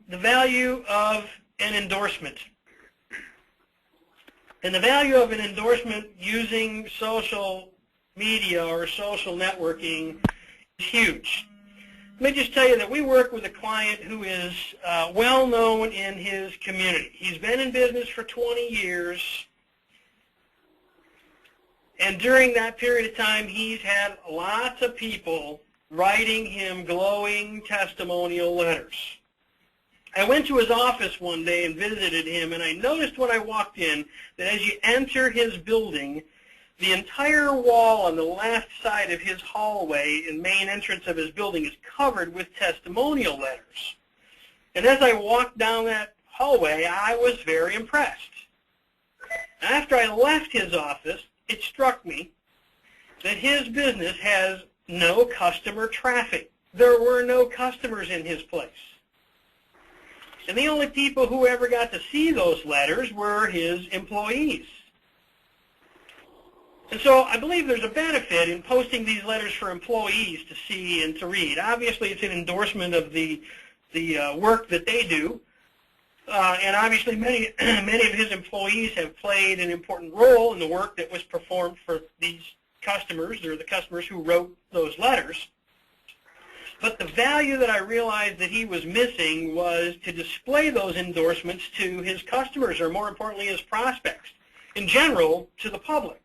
the value of an endorsement. And the value of an endorsement using social media or social networking is huge. Let me just tell you that we work with a client who is well known in his community. He's been in business for 20 years, and during that period of time he's had lots of people writing him glowing testimonial letters. I went to his office one day and visited him, and I noticed when I walked in that as you enter his building, the entire wall on the left side of his hallway and main entrance of his building is covered with testimonial letters. And as I walked down that hallway, I was very impressed. After I left his office, it struck me that his business has no customer traffic. There were no customers in his place. And the only people who ever got to see those letters were his employees. And so I believe there's a benefit in posting these letters for employees to see and to read. Obviously, it's an endorsement of the work that they do. And obviously, many of his employees have played an important role in the work that was performed for these customers, or the customers who wrote those letters. But the value that I realized that he was missing was to display those endorsements to his customers, or more importantly, his prospects, in general, to the public.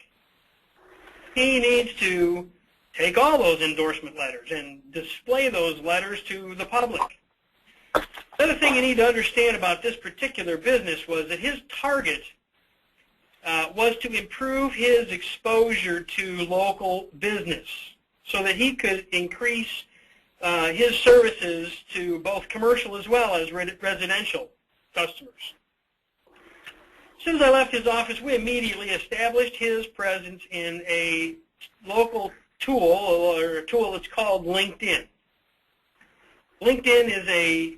He needs to take all those endorsement letters and display those letters to the public. The other thing you need to understand about this particular business was that his target was to improve his exposure to local business so that he could increase his services to both commercial as well as residential customers. As soon as I left his office, we immediately established his presence in a local tool, or a tool that's called LinkedIn. LinkedIn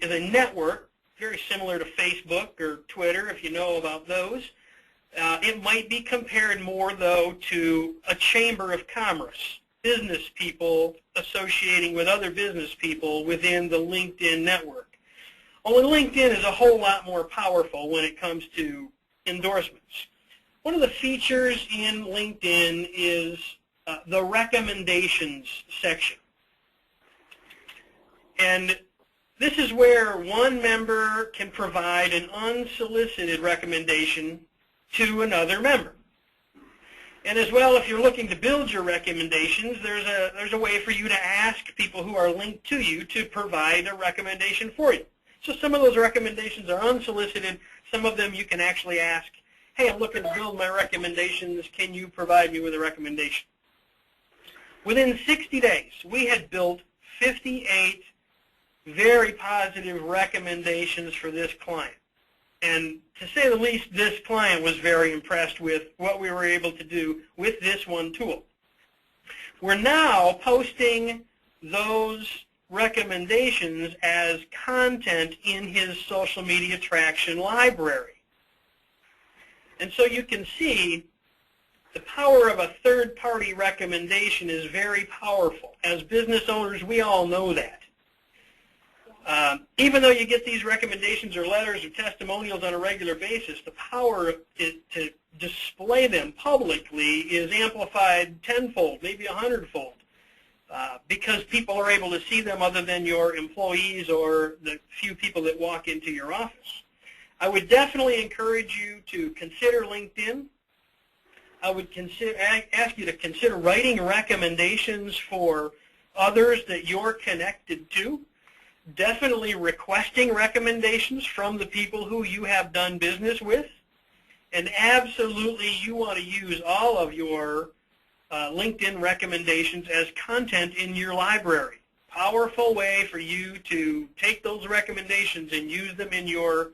is a network very similar to Facebook or Twitter, if you know about those. It might be compared more, though, to a chamber of commerce, business people associating with other business people within the LinkedIn network. Only LinkedIn is a whole lot more powerful when it comes to endorsements. One of the features in LinkedIn is the recommendations section. And this is where one member can provide an unsolicited recommendation to another member. And as well, if you're looking to build your recommendations, there's a way for you to ask people who are linked to you to provide a recommendation for you. So some of those recommendations are unsolicited. Some of them you can actually ask, hey, I'm looking to build my recommendations. Can you provide me with a recommendation? Within 60 days, we had built 58 very positive recommendations for this client. And to say the least, this client was very impressed with what we were able to do with this one tool. We're now posting those recommendations as content in his social media traction library. And so you can see the power of a third-party recommendation is very powerful. As business owners, we all know that. Even though you get these recommendations or letters or testimonials on a regular basis, the power to display them publicly is amplified tenfold, maybe 100-fold, because people are able to see them other than your employees or the few people that walk into your office. I would definitely encourage you to consider LinkedIn. I would ask you to consider writing recommendations for others that you're connected to. Definitely requesting recommendations from the people who you have done business with. And absolutely, you want to use all of your LinkedIn recommendations as content in your library. Powerful way for you to take those recommendations and use them in your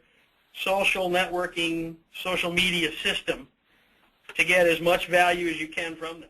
social networking, social media system to get as much value as you can from them.